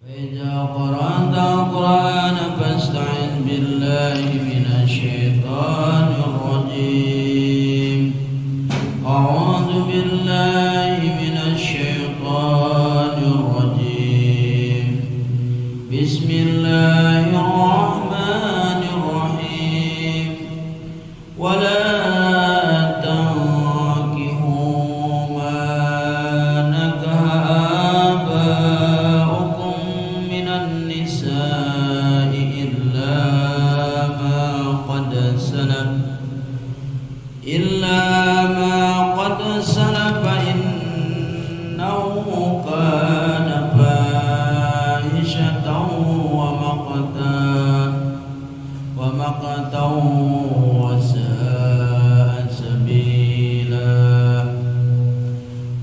فإذا قرأت القرآن فاستعذ بالله من الشيطان الرجيم. أعوذ بالله من الشيطان الرجيم. بسم الله الرحمن الرحيم. ولا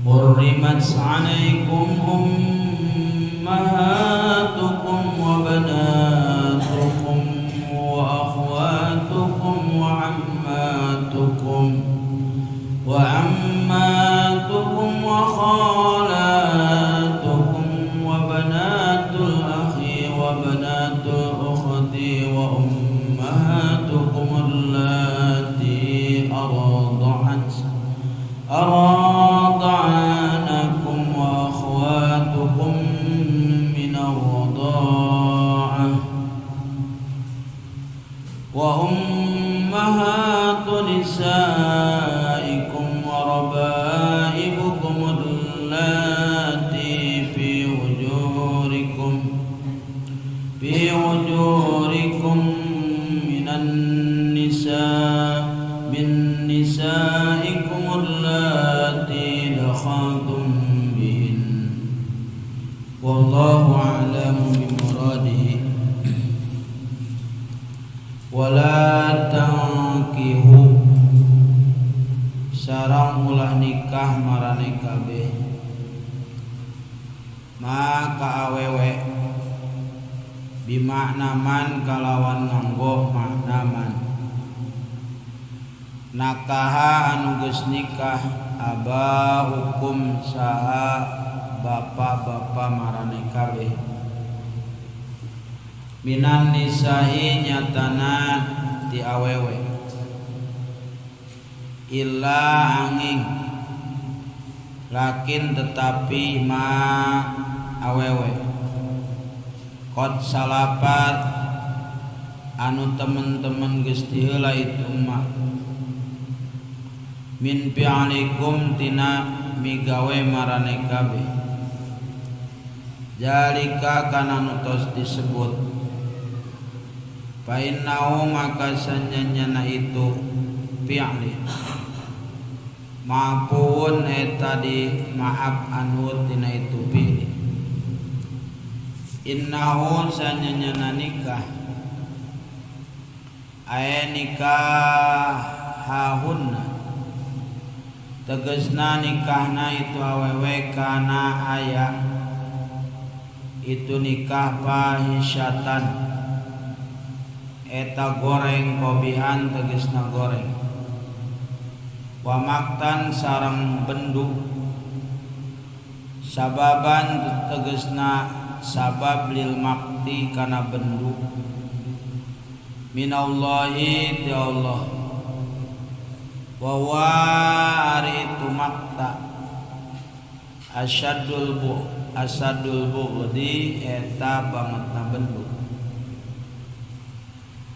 حرمت عليكم أمهاتكم وبناتكم وأخواتكم وعماتكم وخالاتكم وبنات الأخ وبنات الأخت وأمهاتكم اللاتي أرضعنكم وأخواتكم من الرضاعة وأمهات نسائكم وربائبكم اللاتي في حجوركم من نسائكم اللاتي دخلتم بهن والله أعلم بمراده. ولا tangkihu sareng ulah nikah marane kabeh maka awewe bimakna man kalawan nganggo makna man nakaha anu geus nikah aba hukum saha bapa-bapa marane kabeh minan nisahi nyatana ti awewe illa angin lakin tetapi ma awewe qad salapat anu temen-temen geus diheula itu mah min fi'alikum tina migawe marane kabeh jalika kana nutos disebut fa innahu maka sanyana itu fi'li maafun eta di maaf anu tina itu fi'li innahu sanyana nikah aya nikah hahunna tegesna nikahna itu awewe kana aya itu nikah fahisyatan eta goreng kobihan tegesna goreng wa maktan sareng bendu sababan tegesna sabab lil makti kana bendu minallahi ti Allah wa ari itu makta asadul bughdi eta bangetna bendu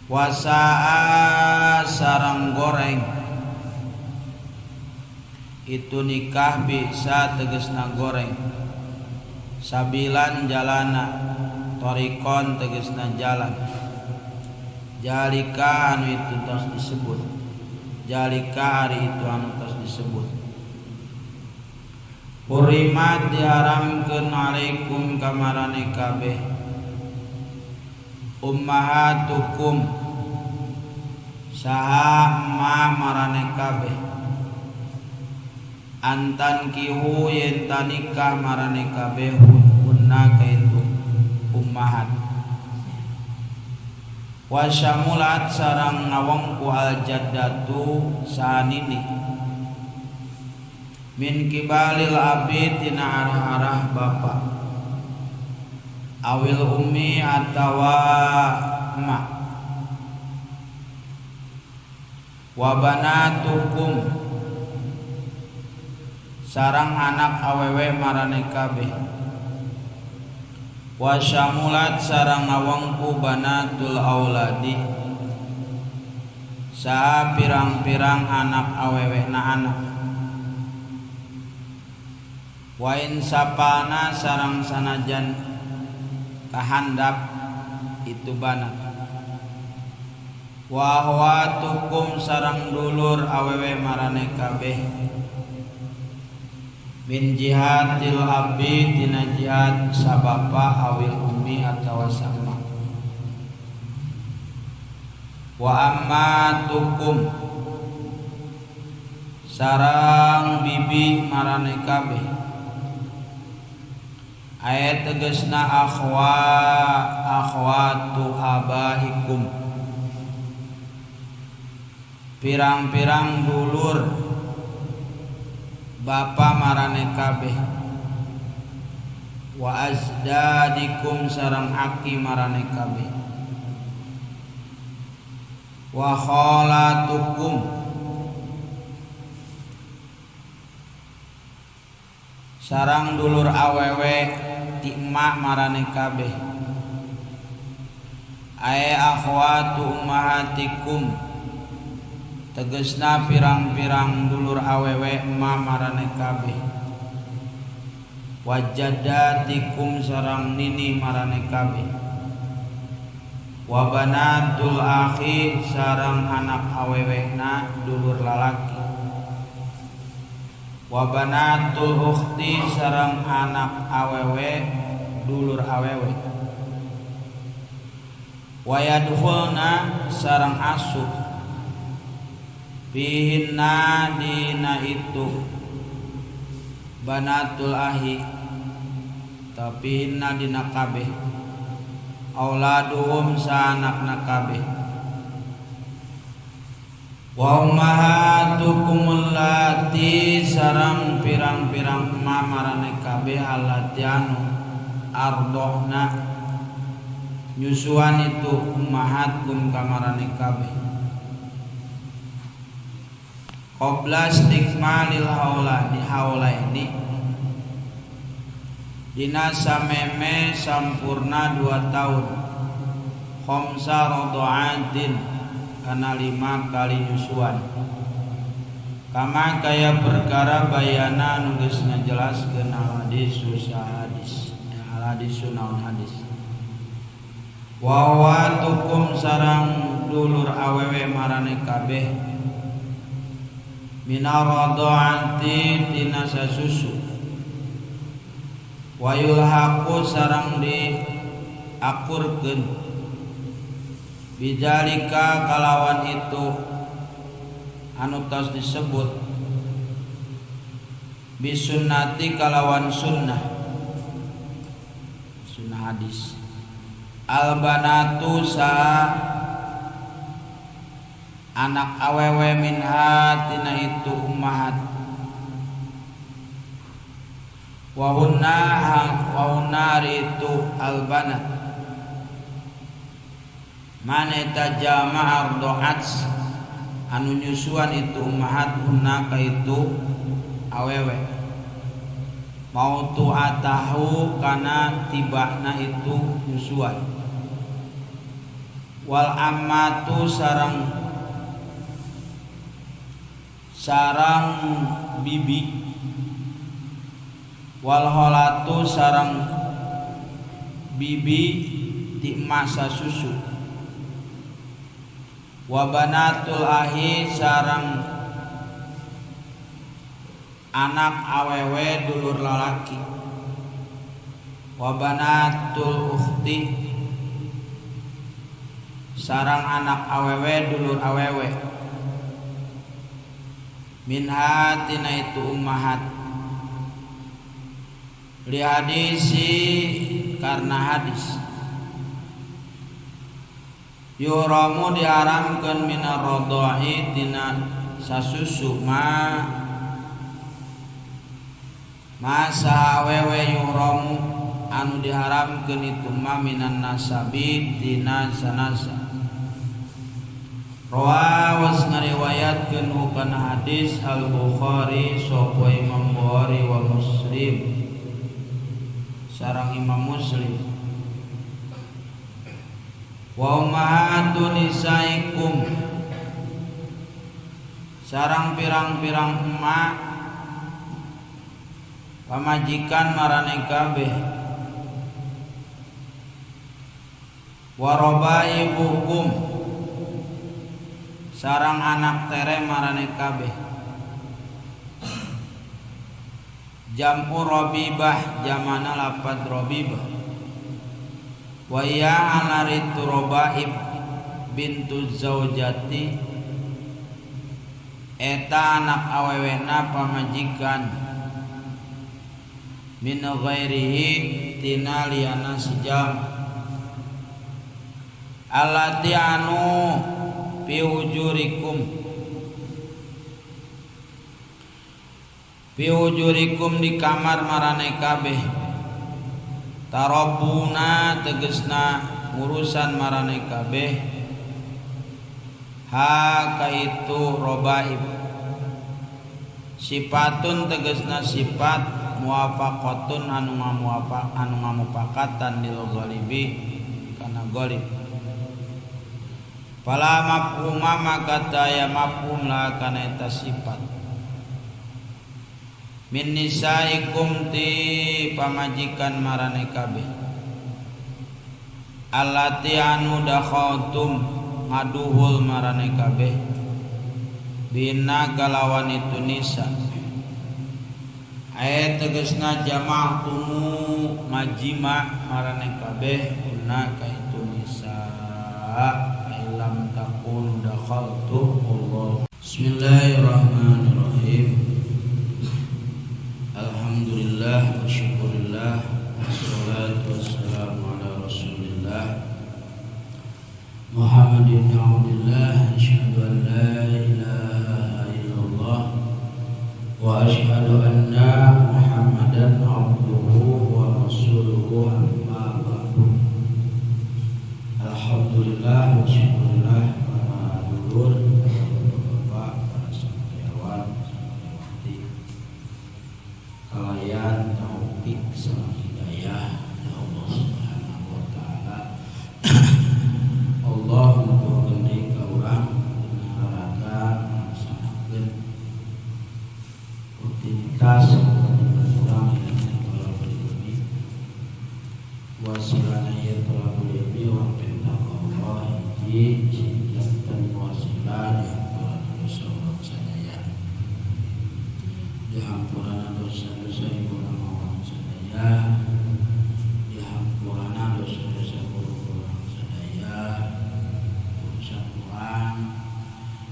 wasaa sarang goreng itu nikah bisa tegesna goreng sabilan jalana torikon tegesna jalan jalika anu itu tos disebut jalika hari itu anu tos disebut hurimat diharamkeun alaikum kamarane kabeh ummahatukum saha ma marane kabeh antan kihu yen tanikah marane kabeh hunna kaitu ummahat wa syamulat sarang ngawongku al jaddatu sanini min kibalil abi tina arah-arah bapa awil ummi atawa emak. Wa banatukum sarang anak awewe marane kabeh. Wa syamulat sarang ngawengku banatul auladi sa pirang-pirang anak awewe na anak. Wa in sapana sarang sanajan kahandap itu banat. Wa ahwatukum sarang dulur awewe marane kabeh min jihadil abi tina jihad sabapa awil ummi atawa sama. Wa ammatukum sarang bibi marane kabeh ayat tegasna akhwatu abahikum pirang-pirang dulur bapa marane kabeh. Wa azdadikum sarang aki marane kabeh. Wa khalatukum sarang dulur awewe ti emak marane kabeh. Ay akhwatu ummahatikum tegesna pirang-pirang dulur awewe emak marane kabeh. Wajadatikum sarang nini marane kabeh. Wa banatul akhi sarang anak awewe na dulur lalaki. Wa banatul ukhti sarang anak awewe dulur awewe. Wa yadkhulna sarang asuh bihinna dina itu banatul ahi tapi hinna dina kabeh auladuhum saanakna kabeh. Wa ummahatukum allati sarang pirang-pirang emak marane kabeh allati anu ardohna nyusuan itu ummahatkum kamarane kabeh. Qabla istikmalil haula di haula ini dina sameme sampurna 2 tahun khamsa radha'atin kana 5 kali nyusuan kama kaya perkara bayana nu geus ngajelaskeun hadis sunaun hadis. Wa watukum sarang dulur awewe marane kabeh minaradhaati tina sasusu. Wa yulhaqu sarang diakurkeun bijalika kalawan itu anu tos disebut bisunnati kalawan sunnah hadis. Al banatu sa anak awewe minha tina itu ummahat. Wa hunna itu albanat mane tajama ardoat anu nyusuan itu ummahat hunna ka itu awewe mautu atahu kana tibahna itu nyusuan. Wal ammatu sarang bibi. Wal kholatu sarang bibi di masa susu. Wa banatul ahi sarang anak awewe dulur lalaki. Wa banatul ukhti sarang anak awewe dulur awewe. Minha tina itu ummahat. Li hadisi karena hadis yuramu diharamkan minar rodoi tina sasusu masa awewe yuramu anu diharamkeun itu mah minan nasabi tina sanasa. Rawas ngariwayatkeun hukana hadis Al-Bukhari sapa Imam Bukhari wa Muslim sareng Imam Muslim. Wa ummahatu nisaikum sareng pirang-pirang emak pamajikan marane kabeh. Wa rabaibukum sarang anak tere marane kabeh. Jam'u rabibah jamana lapad rabibah. Wa ya alaritu rabaib bintu zaujati eta anak awewena pamajikan min ghairihi tina liana sejam allati anu fi hujurikum di kamar marane kabeh. Tarabuna tegesna urusan marane kabeh. Ha kaitu robaib sifatun tegesna sifat muwafaqatun anu ngamupakatan lil ghalibi kana ghalib. Fala mafhuma maka taya mafhum la kana eta sifat. Min nisaikum ti pamajikan marane kabeh. Allati anu dakhaltum ngaduhul marane kabeh. Bina kalawan itu nisa. Ayat tegasna jama'tumu majima marane kabeh guna ka itu nisa. Lam takun dakhaltu Allah. Bismillahirrahmanirrahim. Alhamdulillah wa syukurillah wassalatu wassalamu ala rasulillah Muhammad ibn Abdullah asyhadu an la ilaha illallah wa asyhadu anna Muhammadan abduhu wa rasuluhu amma ba'du. Alhamdulillah wa syukurillah para dulur, bapak, para santriawan, santriwati, kalayan taufik sareng hidayah ya Allah Subhanahu wa taala. Allah muturkeun deui ka urang dina harakan melaksanakeun rutinitas urang yang telah beri wasilana ya telah beri wa dan wasilah yang telah dosa sadaya dihampurana dosa-dosa ibu orang sadaya dihampurana dosa-dosa orang sadaya urusan orang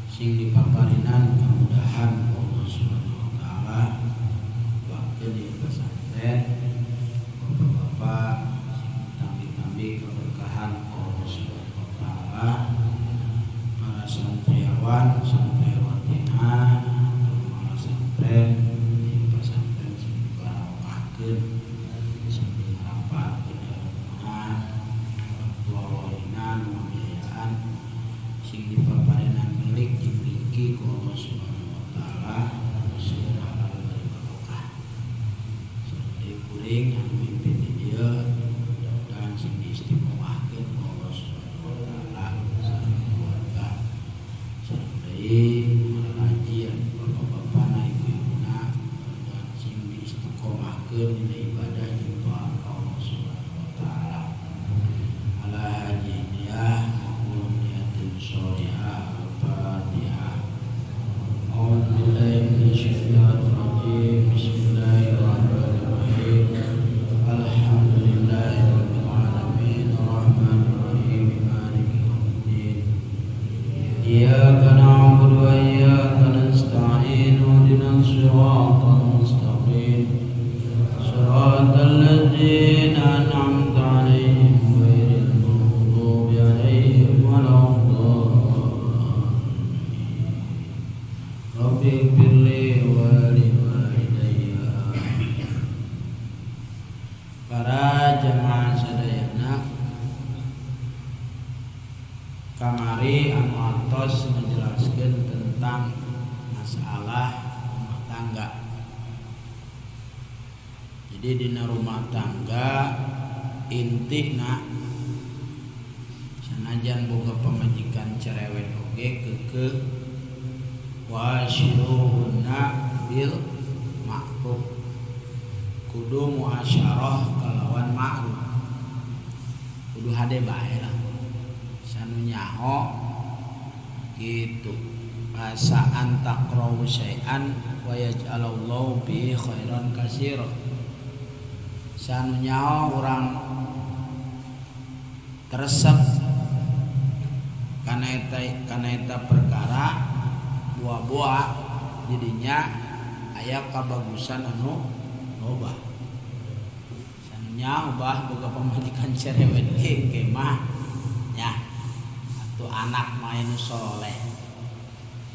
sing dipaparinan kemudahan Allah Subhanahu wa taala waktu di pesantren bapak-bapak sing tambi-tambi keberkahan Allah Subhanahu wa taala, para santriawan santriwatina para santren di pesantren sing dibawakeun jamaah sadayana kamari anu atos menjelaskan tentang masalah rumah tangga. Jadi dina rumah tangga intina sanajan boga pamajikan cerewet oge keke wasyiruhunna bil ma'ruf, kudu muasyarah kalawan ma'ruf, kudu hade bae lah sanu nyaho gitu. Asa antakrahu syai'an wa yaj'alallahu bihi khairan katsira. Sanu nyaho urang teresep kana eta perkara buah-buah jadinya aya kabagusan anu loba. Sanu nyaho bah boga pamajikan cerewet ge mah nya atuh anak mah anu soleh,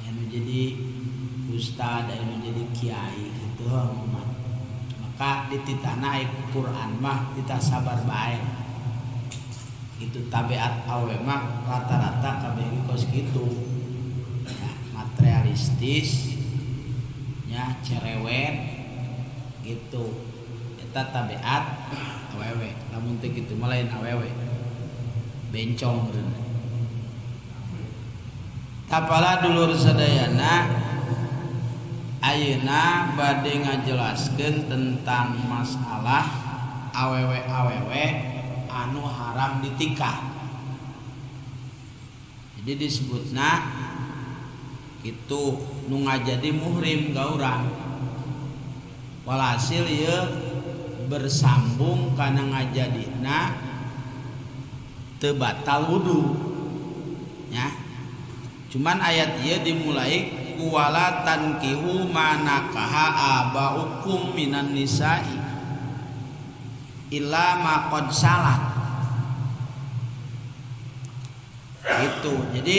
anu jadi ustad, anu jadi kiai gitu mah. Maka di titana aya Quran mah kita sabar bae. Itu tabiat awe mah rata-rata kabeh kos kitu. Ya, materialistis nya cerewet gitu. Eta tabiat awewe. Lamun teu kitu mah lain awewe. Bencong meureun. Tapala dulur sadayana ayeuna bade ngajelaskeun tentang masalah awewe-awewe anu haram ditikah. Jadi disebutna itu nu ngajadi muhrim gaurang. Walhasil ieu bersambung kana ngajadina teu batal wudu. Ya. Cuman ayat ieu dimulai wala tankihu manakaha abaukum minan nisa'i illa ma qad salat. Itu. Jadi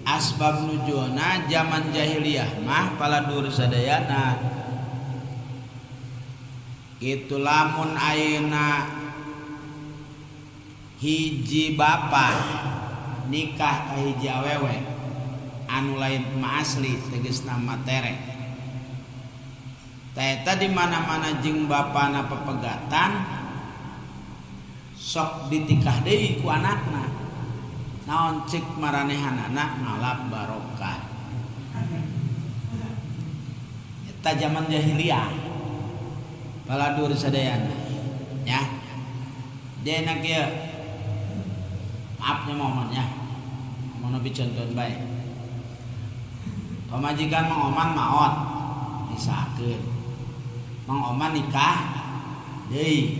asbab nuzulna zaman jahiliyah mah paladur sadayana kitu lamun ayeuna hiji bapa nikah ka hiji awewe anu lain mah asli tegasna matere. Eta di mana-mana jeung bapana pepegatan sok ditikah deui ku anakna. Naon cik maranehanana ngalap barokah. Eta zaman jahiliyah. Paladur sadayana. Ya. Dena kieu. Maaf nya momen ya. Mono bicontohan bae. Pamajikan Mang Oman maot disakeun. Mang Oman nikah deui.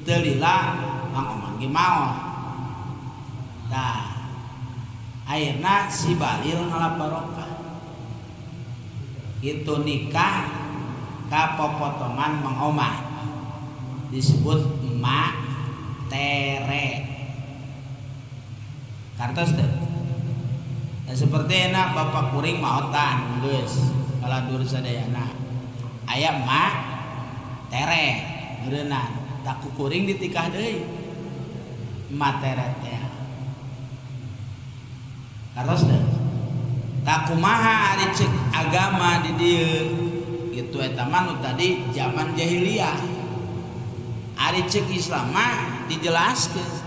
Teu lila Mang Oman ge maot. Tah. Ayeuna si Balil ngalap barokah. Itu nikah ka popotongan Mang Oman. Disebut emak tere. Kartos teh. Ya, seperti enak bapak kuring maotan geus paladur sadayana aya emak tere meureunna tak kuring ditikah deui emak tere teh karos teh tak kumaha ari ceuk agama di dieu kitu eta mah nu tadi zaman jahiliyah. Ari ceuk Islam mah dijelaskeun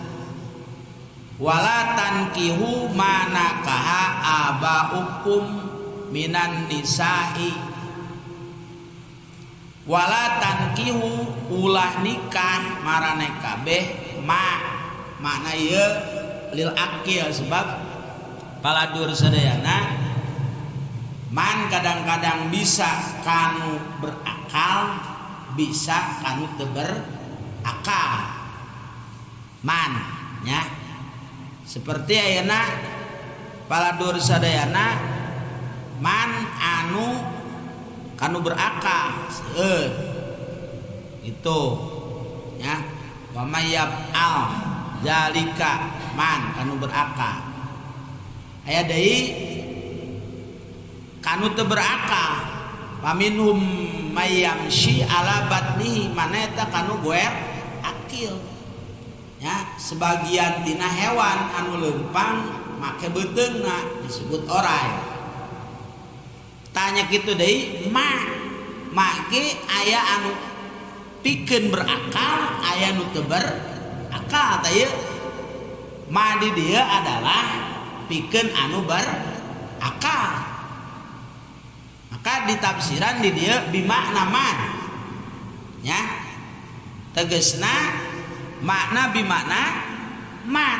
wala tankihu manakaha abaukum minan nisa'i. Wala tankihu ulah nikah marane kabeh makna ieu lil akil sebab paladur sadayana man kadang-kadang bisa kanu berakal bisa kanu teu berakal man nya. Seperti ayeuna paladur sadayana man anu kanu berakal seueur itu ya wa mayyab al zalika man kanu berakal aya deui kanu teu berakal paminhum mayyamshi ala batnihi mana eta kanu goer akil. Ya, sebagian tina hewan anu leumpang make beuteungna disebut oray. Tanya kitu deui, mak ge aya anu pikeun berakal, aya nu teu berakal teh. Ma di dieu adalah pikeun anu berakal. Maka ditafsiran di dieu bimakna man. Ya. Tegasna makna bimakna man.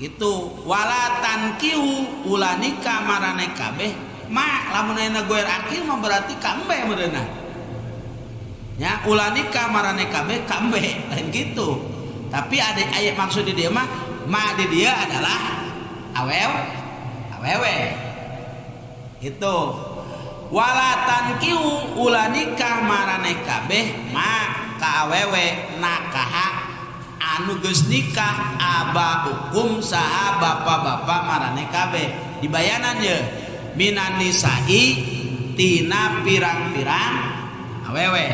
Gitu. Wala tankihu ulanika marane kabeh ma lamun ayeuna goer akil mah berarti kambe meureunna. Ya, ulanika marane kabeh kambe lain gitu. Tapi ada ayat maksud di dieu mah ma di dieu adalah awewe. Itu. Wala tankihu ulanika marane kabeh ma ka awewe nakaha anu geus nikah aba hukum saha bapa-bapa marane kabeh dibayanan ye minan nisa'i tina pirang-pirang awewe.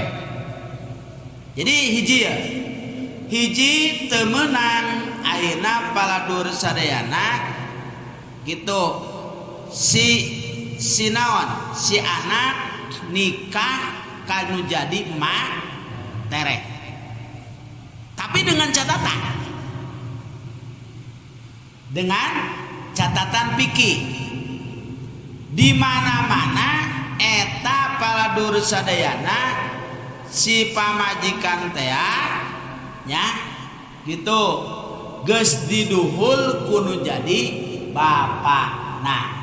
Jadi hiji teu meunang ayeuna paladur sadayana gitu si naon si anak nikah kanu jadi ma tere, tapi dengan catatan fikih di mana-mana eta paladur sadayana si pamajikan teh nya gitu geus diduhul kudu jadi bapana.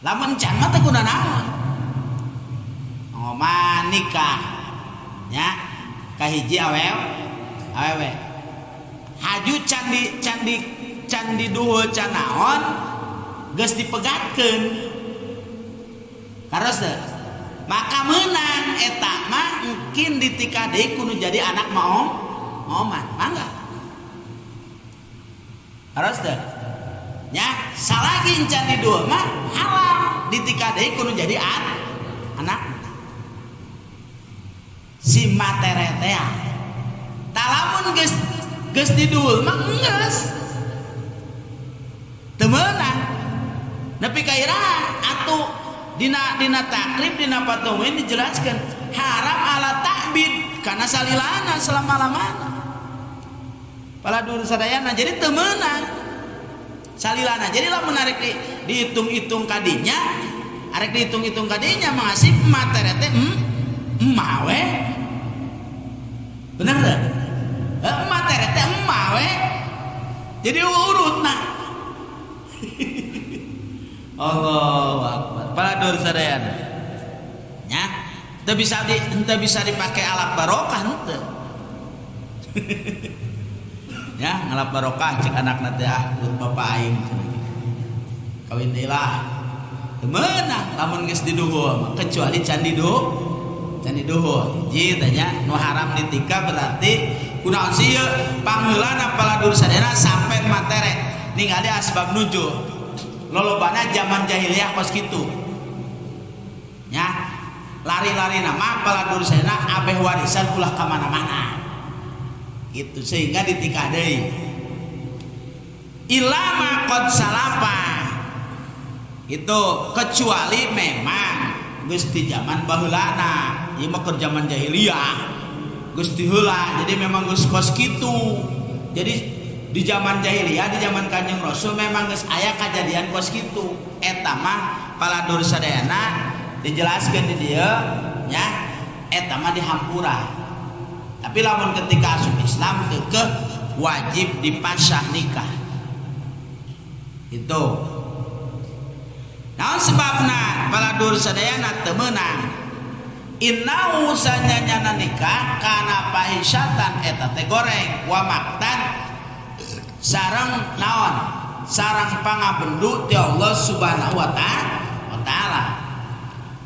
Lamun can mah teh kudu naon? Ngoma nikah nya ka hiji awewe. Haju can diduhul can naon geus dipegatkeun. Karos teh. Maka menang eta mah mungkin ditika deui kudu jadi anak oman. Mangga. Karos teh. Nya salagi encan diduhul mah halal ditika deui kudu jadi anak. Si matere teh talamun geus diduhul mah geus teu meunang nepi ka iraha atuh dina takrib dina patuhin dijelaskeun haram ala ta'bid kana salilana selama-lamana paladur sadayana jadi teu meunang salilana. Jadi lamun arek dihitung-hitung kadinya arek dihitung-hitung kadinya mengasih matere teh mawe bener teh matere teh mawe jadi urutna. Allahu akbar. Paladur sadayana nya teu bisa dipakai alat barokah henteu. Ya ngalap barokah cek anakna teh bapak aing kawin deui lah teu meunang lamun geus diduhul kecuali can diduhul hiji teh nya nu haram ditika berarti kunaon sih ieu pangheulana paladur sadayana sampai matere ningali asbab nujul. Lolobana zaman jahiliyah pas kitu nya lari-lari nama paladur sadayana abeh warisan ulah ka mana-mana gitu sehingga ditika deui ilama qad salafa itu kecuali memang geus di zaman baheulana ieu mah keur zaman jahiliyah geus di heula jadi memang geus kos kitu. Jadi di zaman jahiliyah di zaman Kanjeng Rasul memang geus aya kajadian kos kitu eta mah paladur sadayana dijelaskeun di dieu nya eta mah dihampura. Tapi lamun ketika asup Islam keukeuh wajib dipasah nikah. Itu. Naon sebabna paladur sadayana teu meunang? Innahu sanyanyana nikah kana pahisyatan eta teh goreng wa maktan sareng naon? Sareng pangabendu ti Allah Subhanahu wa taala.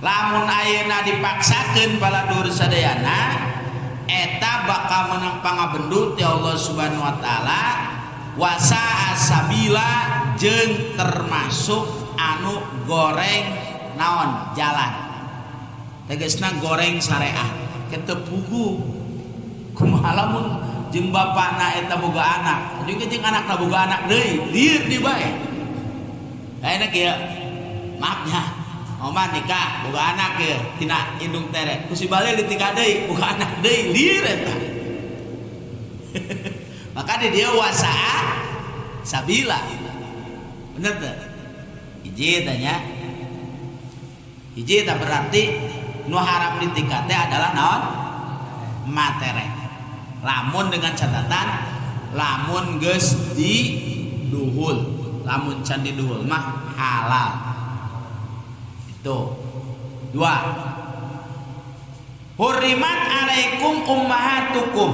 Lamun ayeuna dipaksakeun paladur sadayana eta bakal menang pangabendu ti Allah Subhanahu wa taala wasa sabila jeung termasuk anu goreng naon jalan tegasna goreng syariat ketepugu kumaha lamun jeung bapakna eta boga anak jeung anakna boga anak deui lieur di bae ayeuna kieu maafnya oma nikah boga anak kieu tina indung tere ku si bale ditinggal deui boga anak deui lieur eta maka di dia wasa'a sabila bener teh hiji tanya hiji tak berarti nu harap ditingkat teh adalah naon materi lamun dengan catatan lamun geus di duhul lamun can di duhul mah halal itu dua hurrimat alaikum ummahatukum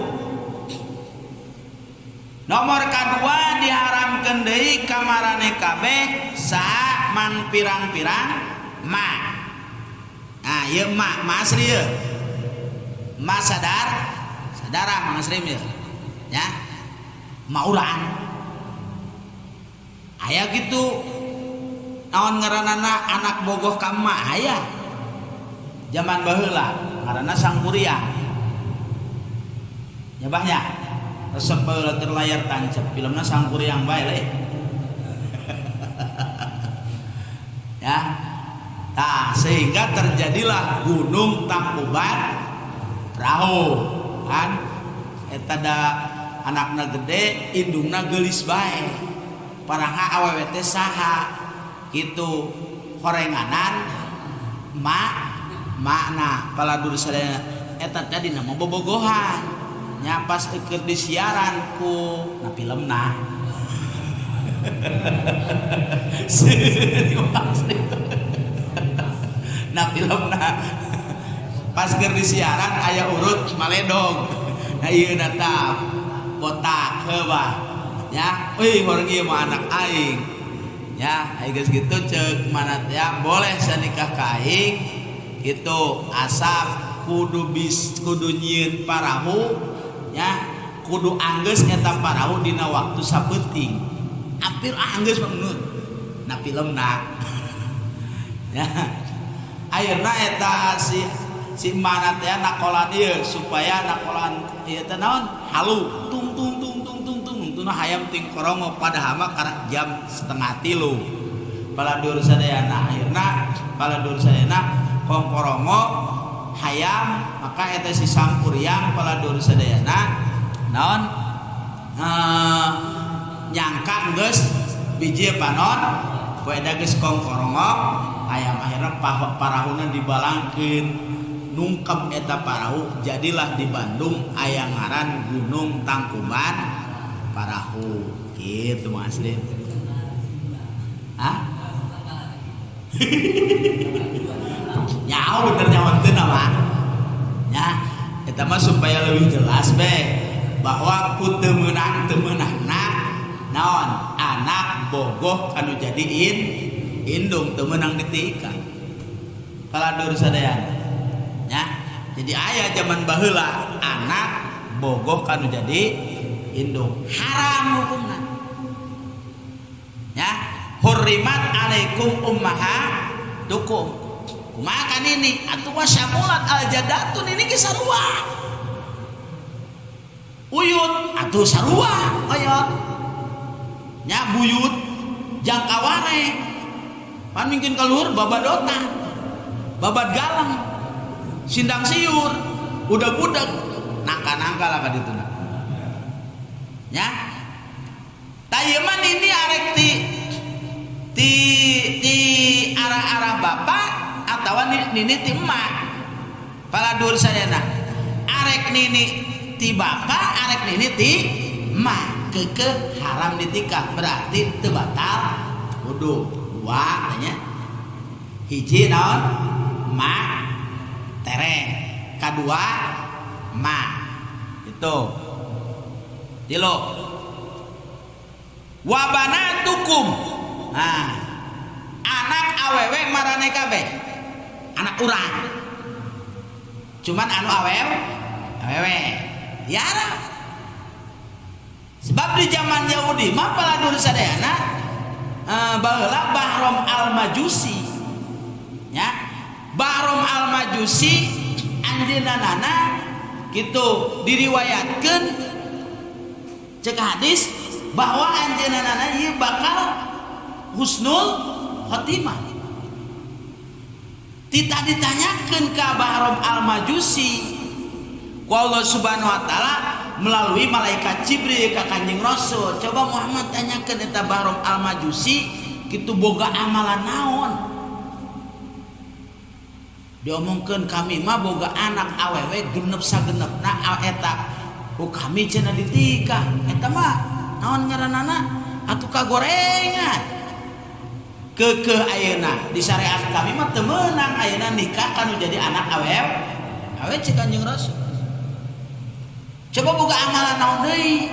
nomor kedua diharamkeun deui ka marane kabeh saha man pirang-pirang ma nah ieu ma asli ieu ma sadara mang asli ieu nya ma urang aya kitu naon ngaranana anak bogoh ka ma aya zaman baheula ngaranna sangkuriang nyabahnya resep baheula terlayar tancep filmna sangkuriang bae le ya nah sehingga terjadilah Gunung Tangkuban Perahu kan eta da anakna gede indungna geulis bae paraha awewe teh saha kitu horenganan makna paladur sadaya eta tadi nama bobogohan nya pas keur disiaran ku na filmna nah filmna pas keur disiaran aya urut maledog nah ieu ta botak heubah nya euy horeng ieu mah anak aing nya aya geus kitu ceuk mana teh boleh sanikah ka aing kitu asap kudu nyieun parahu nya kudu anggeus eta parahu dina waktu sapeuting hampir anggeus menurut na filmna ya ayeuna eta si mana teh nakolan ieu supaya nakolan ieu teh naon halu tung tuna hayam ting korongo padahal mah karena jam 2:30 paladur sadayana akhirna paladur sadayana kongkorongo hayam maka eta si sampuriang paladur sadayana naon nyangka geus biji panon poe da geus kongkorongo hayam akhirna parahuna dibalangkeun nungkep eta parahu jadilah di Bandung aya ngaran Gunung Tangkuban Parahu gitu mah asli hah nyao bener nyawanteun mah nya eta mah supaya lebih jelas be bahwa ku teu meunang-meunangna naon anak bogoh anu jadi indung teu meunang ditika paladur sadayana nya jadi aya zaman baheula anak bogoh kanu jadi indung haram hukumna ya hurrimat alaikum ummahatukum kumaha kan ini atuh wasyamulat aljadatun ini ki sarua uyut atuh sarua oyot nya buyut jangkaware pan mungkin kaluhur babadota babad galang sindang siur budak-budak nangka-nangka lah kaditu ya tayeman ini arek ti arah-arah bapak atau nini ti emak paladur sadayana arek nini ti bapak arek nini ti emak keke haram ditikah berarti teu batal wudu dua tanya hiji naon emak tere kadua emak itu tilu wabanatukum nah anak awewe marane kabeh anak urang cuman anu awewe tiara sebab di zaman Yahudi mah paladur sadayana baheula Bahrom al-Majusi ya Bahrom al-Majusi anjeunana gitu diriwayatkeun cek hadis bahwa anjeunana ieu bakal husnul khotimah. Tita ditanyakeun ka Bahram Al-Majusi ku Allah Subhanahu wa taala melalui malaikat Jibril ka Kanjeng Rasul. Coba Muhammad tanyakeun eta Bahram Al-Majusi kitu boga amalan naon. Diomongkeun kami mah boga anak awewe genep sagenepna eta kami cenah ditikah eta mah naon ngaranana atuh kagorengan. Kekeh ayeuna di syariat kami mah teu meunang ayeuna nikah kanu jadi anak awewe cek Kanjeng Rasul. Coba boga amalan naon deui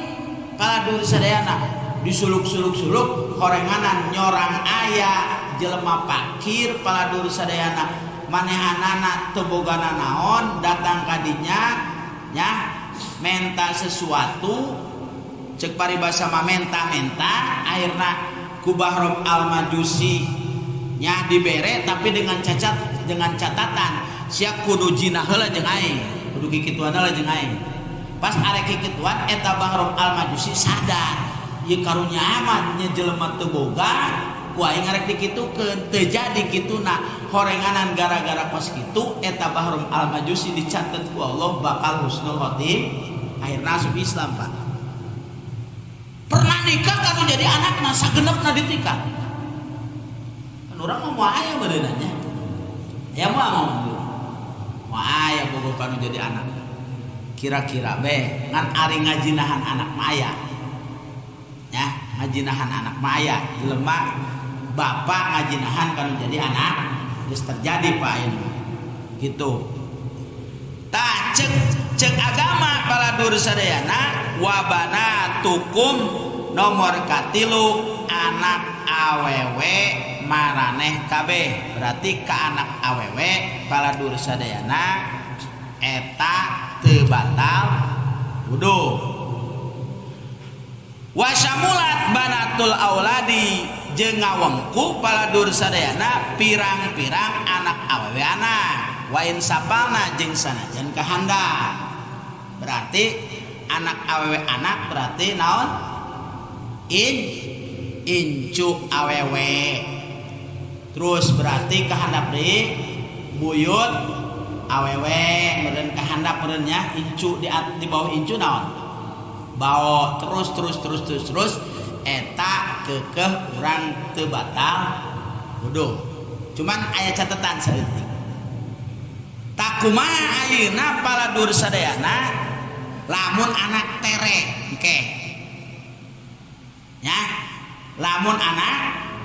paladur sadayana disuluk-suluk horenganan nyorang aya jelema pakir paladur sadayana manehanana teu bogana naon datang ka dinya nya menta sesuatu cek paribasa mah menta-menta akhirna ku Bahram Al-Majusi nya dibere tapi dengan catatan sia kudu jina heula jeung aing kudu kikituan heula jeung aing pas arek kikituan eta Bahram Al-Majusi sadar ieu karunya amat nya jelema teu boga ku aing arek dikitukeun teu jadi kituna horenganan gara-gara pas kitu eta Bahram Al-Majusi dicatet ku Allah bakal husnul khotim akhirna asup Islam Pak. Pernah nikah kanu jadi anakna sagenepna ditikah. Kan urang mah aya beunanya. Ya mau aya boga kanu jadi anak. Kira-kira be ngan ari ngajinahan anak maya. Ya, ngajinahan anak maya jelema bapak ngajinahan kanu jadi anak geus terjadi Pak ini. Gitu. Tah cek agama paladur sadayana wabanatukum nomor katilu anak awewe maraneh kabeh berarti ka anak awewe paladur sadayana eta teu batal wudu wasamulat banatul auladi jeung ngawengku paladur sadayana pirang-pirang anak awewe anak wain sapalna jeung sanajan kahanda berarti anak awewe anak berarti naon incu awewe terus berarti kahandap deui buyut awewe meureun kahandap meureun nya incu di bawah incu naon bao terus eta kekeh urang teu batal wudu cuman aya catatan saeutik takumaha ayeuna paladur sadayana lamun anak tere engke nya lamun anak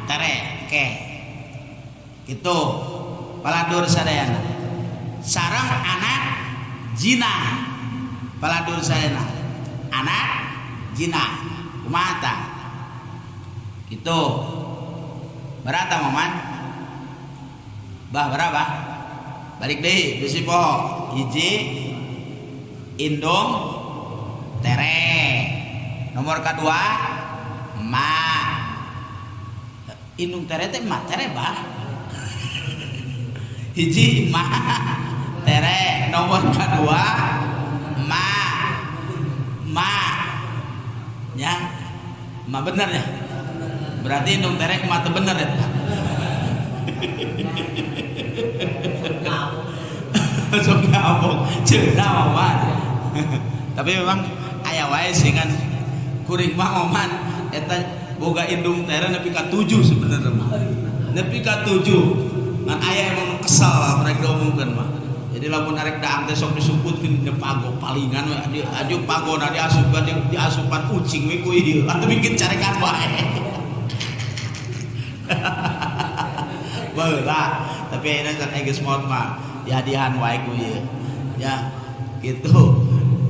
tere engke gitu paladur sadayana sareng anak jina paladur sadayana anak jina kumaha tah gitu berapa moman bah berapa balik deh besi poho hiji indung tere nomor kedua ma indung tere teh ma tere bah hiji ma tere nomor kedua ma ya ma bener ya berarti indung tere ma teu bener ya sok ngabok cenah oman tapi memang aya wae singan kuring mah oman eta boga indung tere nepi ka 7 sebenarnya mah nepi ka 7 ngan aya emang kesal mereka omongkeun mah jadi lamun arek daang teh sok disumputkeun di pago palingan we aju pagona diasupan ucing we ku ieu atuh bikin carekan wae beula tapi ayeuna can geus maot mah dihadiahan wae ku ieu ya gitu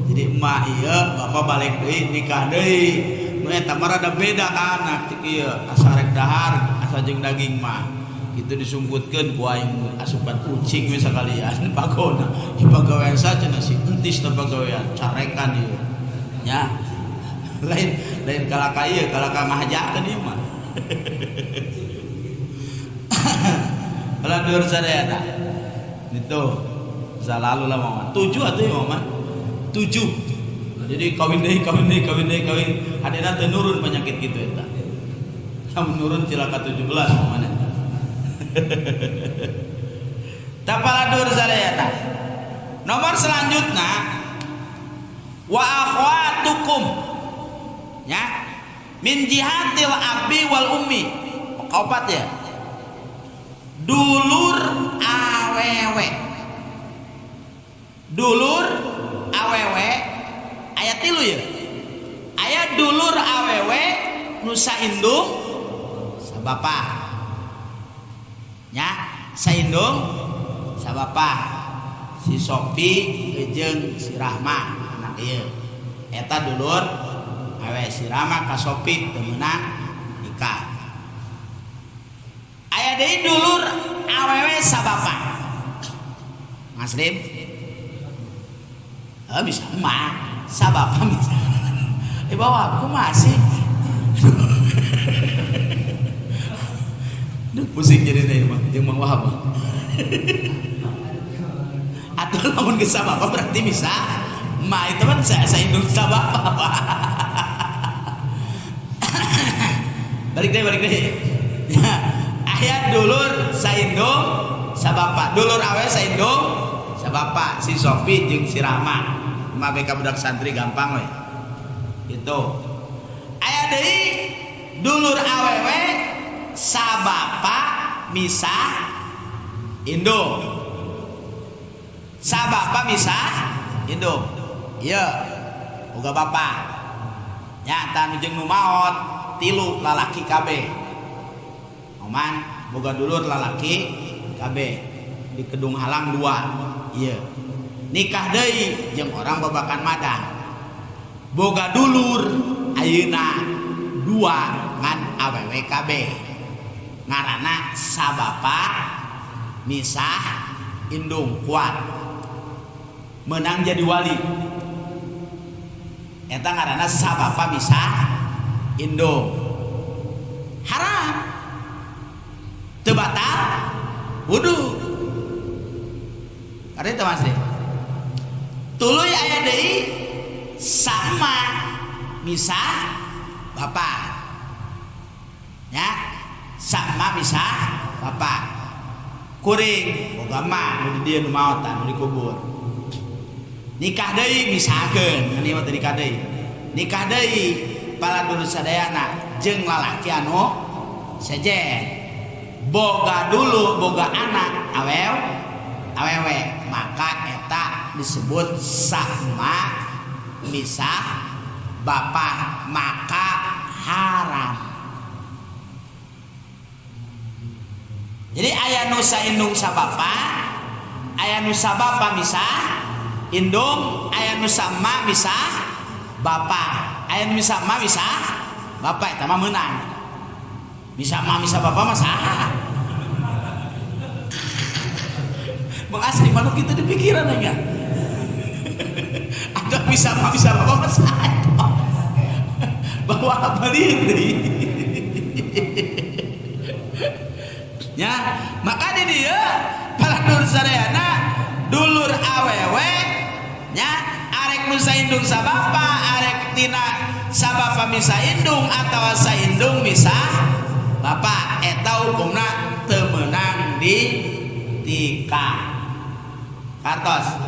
jadi emak ieu bapak balik deui nikah deui nu eta mah rada beda ka anak cik ieu asa rek dahar asa jeung daging mah kitu disumputkeun ku aing asupan kucing we sakalian pagona pagawean saja si entis teh pagawean carekan ieu nya lain kalaka ieu kalaka ngahajakeun ieu mah paladur sadayana gitu Bisa lalu lah mama. 7 atau ya mama? 7. Jadi kawin. Hadena teu nurun penyakit gitu eta. Yang menurun cilaka 17 mana? Tapaladur sadayana. Nomor selanjutnya wa akhwatukum. Ya. Min jihatil abi wal ummi. Kaopat ya. Dulur awewe. Dulur awewe aya 3 ya. Aya dulur awewe nu saindung sabapa. Ya, saindung sabapa. Si Sopi jeung si Rahma anak ieu. Eta dulur awewe si Rahma ka Sopi teu meunang nikah. Aya deui dulur awewe sabapa. Mas Rim. Bisa emak, sabapa bisa. Bawa aku masih. Duh, pusing jadi nih mah, jeung Mang Wahab. Atau lamun geus sabapa berarti bisa. Emak itu kan saya indung sabapa. Balik deh. Aya dulur saindung sabapa, dulur awe saindung sabapa, si Sopi jeung si Rahma. Mah beka budak santri gampang we. Itu. Aya deui dulur awewe sabapa misah indung. Sabapa misah indung. Ieu boga bapa. Nya tanu jeung nu maot 3 lalaki kabeh. Oman boga dulur lalaki kabeh. Di Kedung Halang 2. Ieu. Nikah deui jeung orang babakan Madang. Boga dulur ayeuna 2 ngan awewe kabeh. Ngaranna sabapa misah indung kuat. Menang jadi wali. Eta ngaranna sabapa misah indung. Haram. Teu batal wudu. Karena itu Mas. Tuluy aya deui sama misah bapa. Ya, sama misah bapa. Kuring boga mah nu di dieu nu maotan nu dikubur. Nikah deui misahkeun, ngani mah nikah deui. Nikah deui paladur sadayana jeung lalaki anu sejen. Boga dulu boga anak awewe, maka eta disebut sama misah bapa, maka haram. Jadi aya nu saindung sabapa, aya nu sabapa misah indung, aya nu sama misah bapa, aya nu sama misah bapa, eta mah meunang. Bisa mah misah bapa mah saha? Bang asli manuk itu di pikiran aja. Ada bisa bawa saya bawa apa diri. Ya, maka di dia para nur sadayana dulur awewe nya arek nu saindung sabapa, arek tina sabapa misa indung atawa saindung misa bapa, eta hukumna teu meunang di tikah. Kartos